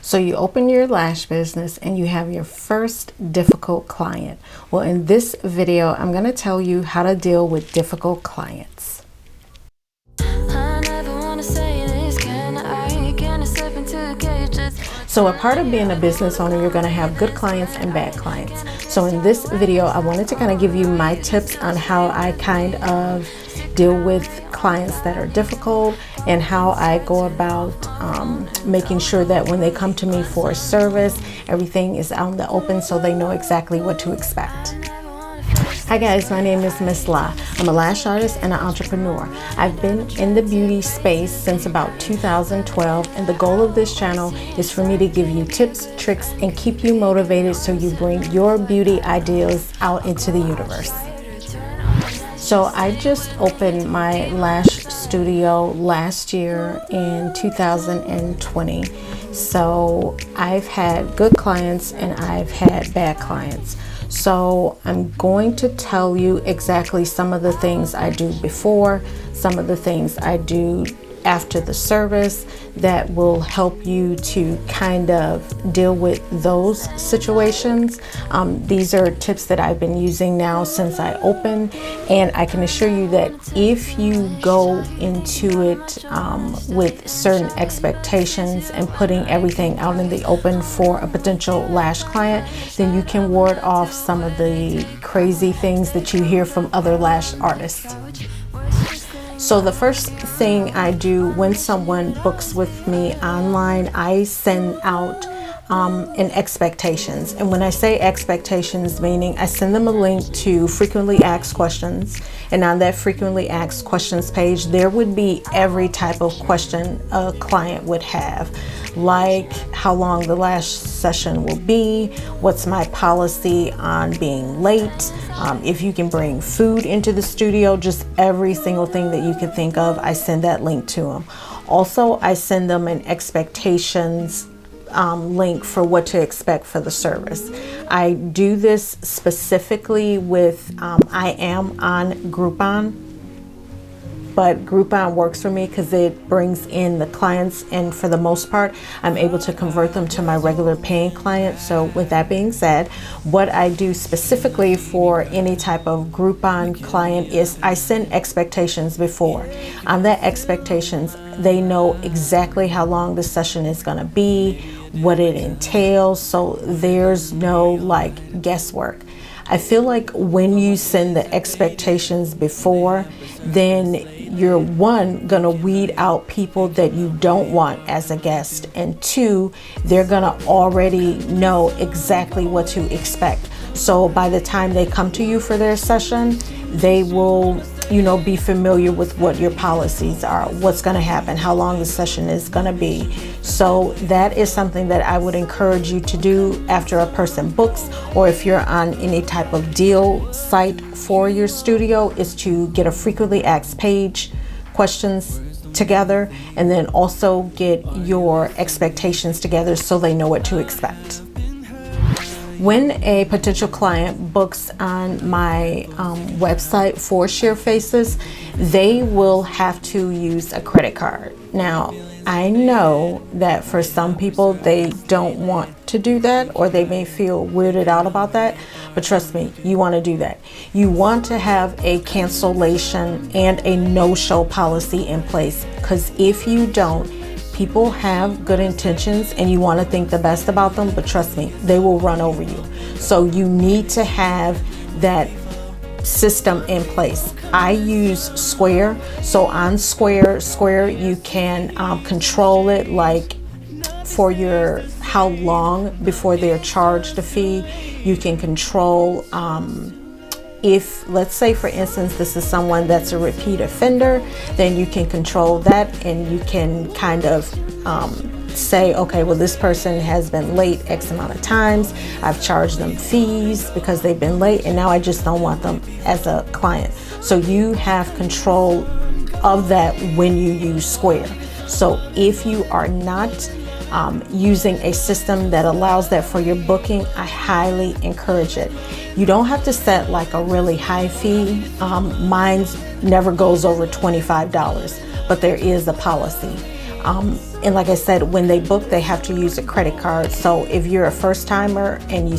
So you open your lash business and you have your first difficult client. Well, in this video, I'm going to tell you how to deal with difficult clients. So a part of being a business owner, you're going to have good clients and bad clients. So in this video, I wanted to kind of give you my tips on how I kind of deal with clients that are difficult and how I go about making sure that when they come to me for a service, everything is out in the open so they know exactly what to expect. Hi guys, my name is Miss La. I'm a lash artist and an entrepreneur. I've been in the beauty space since about 2012, and the goal of this channel is for me to give you tips, tricks, and keep you motivated so you bring your beauty ideas out into the universe. So I just opened my lash studio last year in 2020. So I've had good clients and I've had bad clients. So I'm going to tell you exactly some of the things I do before, some of the things I do after the service that will help you to kind of deal with those situations. These are tips that I've been using now since I opened, and I can assure you that if you go into it with certain expectations and putting everything out in the open for a potential lash client, then you can ward off some of the crazy things that you hear from other lash artists. So the first thing I do when someone books with me online, I send out an expectations. And when I say expectations, meaning I send them a link to frequently asked questions. And on that frequently asked questions page, there would be every type of question a client would have, like how long the lash session will be, what's my policy on being late, if you can bring food into the studio, just every single thing that you can think of, I send that link to them. Also, I send them an expectations link for what to expect for the service. I do this specifically with, I am on Groupon, but Groupon works for me because it brings in the clients, and for the most part, I'm able to convert them to my regular paying clients. So with that being said, what I do specifically for any type of Groupon client is I send expectations before. On that expectations, they know exactly how long the session is going to be, what it entails, so there's no like guesswork. I feel like when you send the expectations before, then you're one, gonna weed out people that you don't want as a guest, and two, they're gonna already know exactly what to expect. So by the time they come to you for their session, they will, be familiar with what your policies are, what's going to happen, how long the session is going to be. So that is something that I would encourage you to do after a person books, or if you're on any type of deal site for your studio, is to get a frequently asked page, questions together, and then also get your expectations together so they know what to expect. When a potential client books on my website for Sheer Faces, they will have to use a credit card. Now, I know that for some people, they don't want to do that, or they may feel weirded out about that, but trust me, you want to do that. You want to have a cancellation and a no-show policy in place, because if you don't, people have good intentions and you want to think the best about them, but trust me, they will run over you. So you need to have that system in place. I use Square. So on Square, you can control it, like for your how long before they're charged a fee. You can control if, let's say for instance, this is someone that's a repeat offender, then you can control that, and you can kind of say, okay, well, this person has been late X amount of times. I've charged them fees because they've been late, and now I just don't want them as a client. So you have control of that when you use Square. So if you are not using a system that allows that for your booking, I highly encourage it. You don't have to set like a really high fee. Mine never goes over $25, but there is a policy. And like I said, when they book, they have to use a credit card. So if you're a first timer and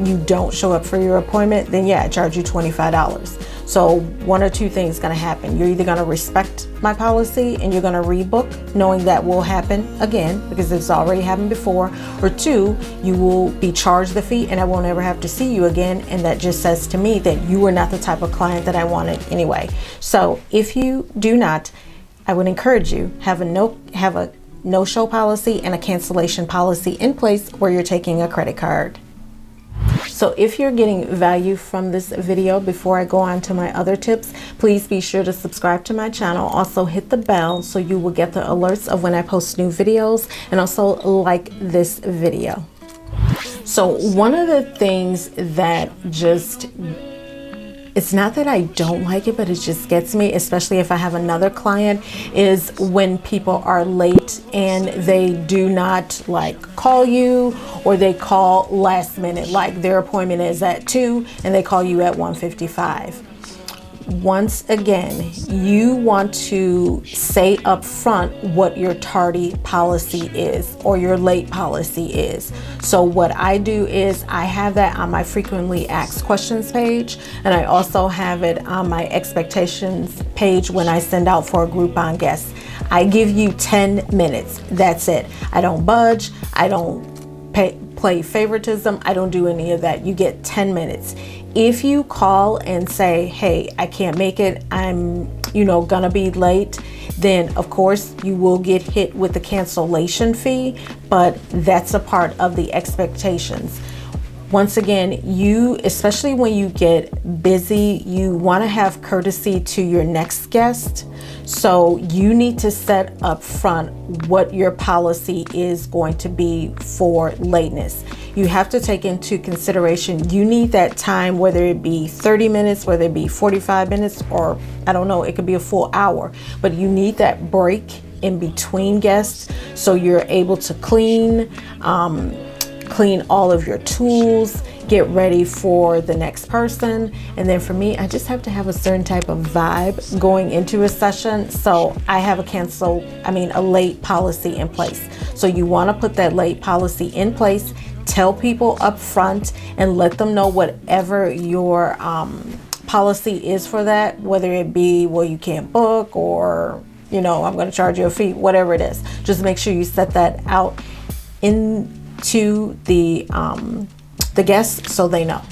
you don't show up for your appointment, then yeah, I charge you $25. So one or two things gonna happen. You're either gonna respect my policy and you're gonna rebook, knowing that will happen again because it's already happened before, or two, you will be charged the fee and I won't ever have to see you again. And that just says to me that you were not the type of client that I wanted anyway. So if you do not, I would encourage you have a no-show policy and a cancellation policy in place where you're taking a credit card. So if you're getting value from this video, before I go on to my other tips, please be sure to subscribe to my channel. Also hit the bell so you will get the alerts of when I post new videos, and also like this video. So one of the things that it's not that I don't like it, but it just gets me, especially if I have another client, is when people are late and they do not like call you, or they call last minute, like their appointment is at 2 and they call you at 1:55. Once again, you want to say up front what your tardy policy is or your late policy is. So what I do is I have that on my frequently asked questions page, and I also have it on my expectations page when I send out for a Groupon guest. I give you 10 minutes. That's it. I don't budge. I don't play favoritism. I don't do any of that. You get 10 minutes. If you call and say, hey, I can't make it, I'm, gonna be late, then of course you will get hit with the cancellation fee, but that's a part of the expectations. Once again, especially when you get busy, you want to have courtesy to your next guest. So you need to set up front what your policy is going to be for lateness. You have to take into consideration, you need that time, whether it be 30 minutes, whether it be 45 minutes, or I don't know, it could be a full hour, but you need that break in between guests so you're able to clean all of your tools, get ready for the next person. And then for me, I just have to have a certain type of vibe going into a session. So I have a late policy in place. So you want to put that late policy in place, tell people up front and let them know whatever your policy is for that, whether it be, well, you can't book, or, I'm going to charge you a fee, whatever it is. Just make sure you set that out into the guests so they know.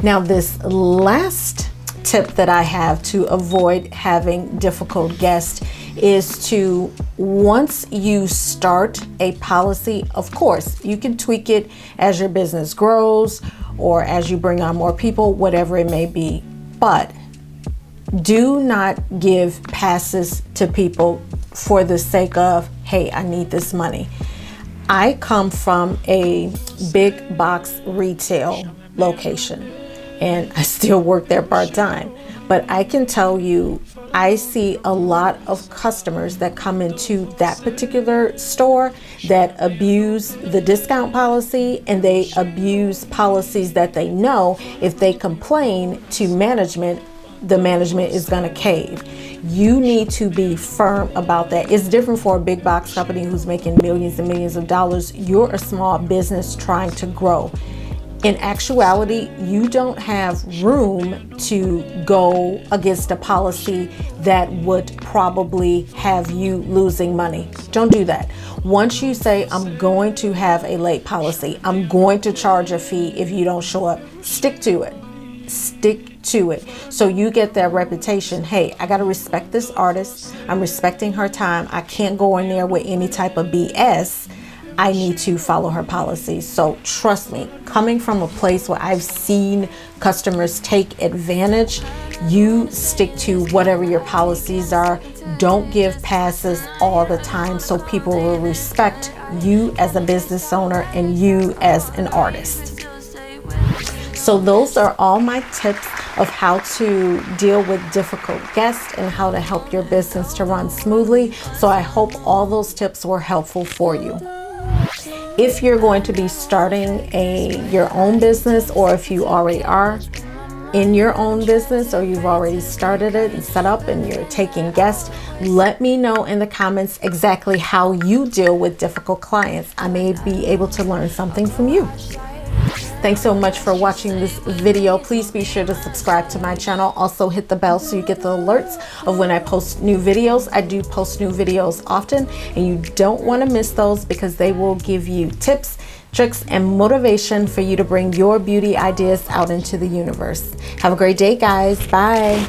Now, this last tip that I have to avoid having difficult guests is to, once you start a policy, of course, you can tweak it as your business grows or as you bring on more people, whatever it may be. But do not give passes to people for the sake of, hey, I need this money. I come from a big box retail location and I still work there part-time, but I can tell you, I see a lot of customers that come into that particular store that abuse the discount policy, and they abuse policies that they know if they complain to management, the management is going to cave. You need to be firm about that. It's different for a big box company who's making millions and millions of dollars. You're a small business trying to grow. In actuality, you don't have room to go against a policy that would probably have you losing money. Don't do that. Once you say, I'm going to have a late policy, I'm going to charge a fee if you don't show up, stick to it. Stick to it. So you get that reputation. Hey, I got to respect this artist. I'm respecting her time. I can't go in there with any type of BS. I need to follow her policies. So trust me, coming from a place where I've seen customers take advantage, you stick to whatever your policies are. Don't give passes all the time so people will respect you as a business owner and you as an artist. So those are all my tips of how to deal with difficult guests and how to help your business to run smoothly. So I hope all those tips were helpful for you. If you're going to be starting your own business, or if you already are, in your own business, or you've already started it and set up and you're taking guests, let me know in the comments exactly how you deal with difficult clients. I may be able to learn something from you. Thanks so much for watching this video. Please be sure to subscribe to my channel. Also hit the bell so you get the alerts of when I post new videos. I do post new videos often, and you don't want to miss those because they will give you tips, tricks, and motivation for you to bring your beauty ideas out into the universe. Have a great day, guys. Bye.